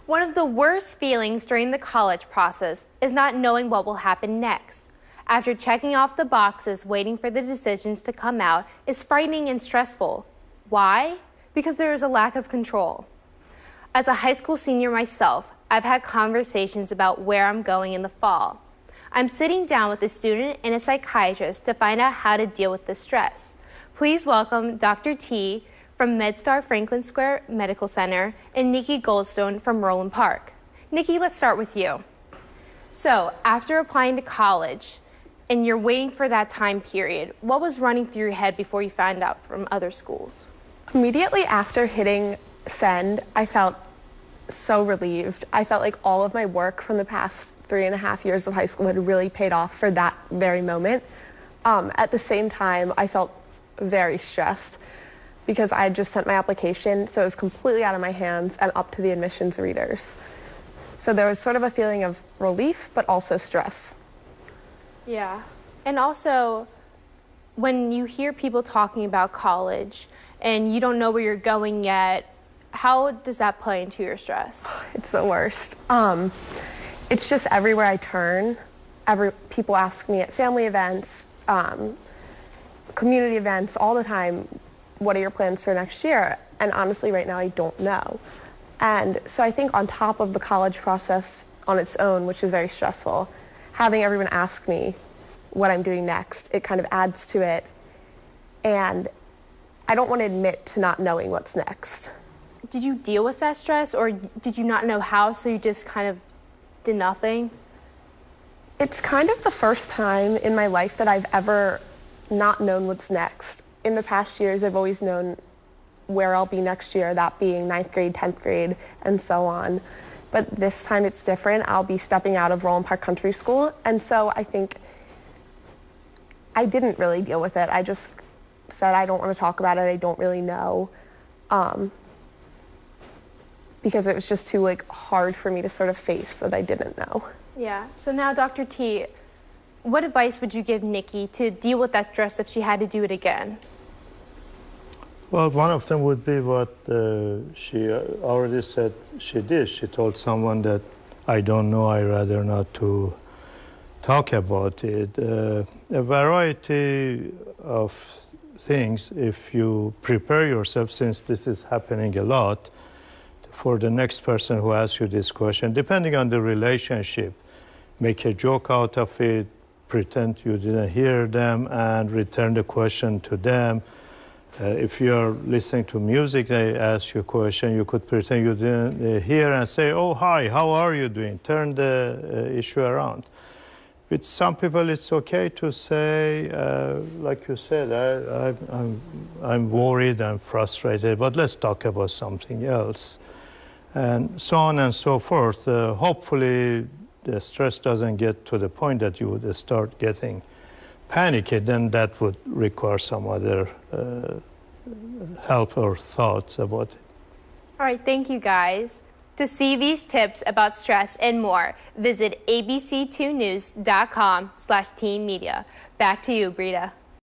One of the worst feelings during the college process is not knowing what will happen next. After checking off the boxes, waiting for the decisions to come out is frightening and stressful. Why? Because there is a lack of control. As a high school senior myself, I've had conversations about where I'm going in the fall. I'm sitting down with a student and a psychiatrist to find out how to deal with this stress. Please welcome Dr. T from MedStar Franklin Square Medical Center and Nikki Goldstone from Roland Park. Nikki, let's start with you. So, after applying to college and you're waiting for that time period, what was running through your head before you found out from other schools? Immediately after hitting send, I felt so relieved. I felt like all of my work from the past 3.5 years of high school had really paid off for that very moment. At the same time, I felt very stressed because I had just sent my application, so it was completely out of my hands and up to the admissions readers. So there was sort of a feeling of relief, but also stress. Yeah, and also when you hear people talking about college and you don't know where you're going yet, how does that play into your stress? It's the worst. It's just everywhere I turn. People ask me at family events, community events, all the time, what are your plans for next year? And honestly, right now, I don't know. And so I think on top of the college process on its own, which is very stressful, having everyone ask me what I'm doing next, it kind of adds to it. And I don't want to admit to not knowing what's next. Did you deal with that stress, or did you not know how, so you just kind of did nothing? It's kind of the first time in my life that I've ever not known what's next. In the past years, I've always known where I'll be next year, that being 9th grade, 10th grade, and so on. But this time it's different. I'll be stepping out of Roland Park Country School, and so I think I didn't really deal with it. I just said I don't want to talk about it, I don't really know, because it was just too hard for me to sort of face that I didn't know. Yeah, so now Dr. T, what advice would you give Nikki to deal with that stress if she had to do it again? Well, one of them would be what she already said she did. She told someone that I don't know, I rather not to talk about it. A variety of things, if you prepare yourself, since this is happening a lot, for the next person who asks you this question, depending on the relationship, make a joke out of it, pretend you didn't hear them, and return the question to them. If you're listening to music, they ask you a question, you could pretend you didn't hear and say, oh, hi, how are you doing? Turn the issue around. With some people, it's okay to say, like you said, I'm worried, I'm frustrated, but let's talk about something else. And so on and so forth. Hopefully, the stress doesn't get to the point that you would start getting panicky, then that would require some other help or thoughts about it. All right, thank you guys. To see these tips about stress and more, visit abc2news.com/teenmedia. Back to you, Brita.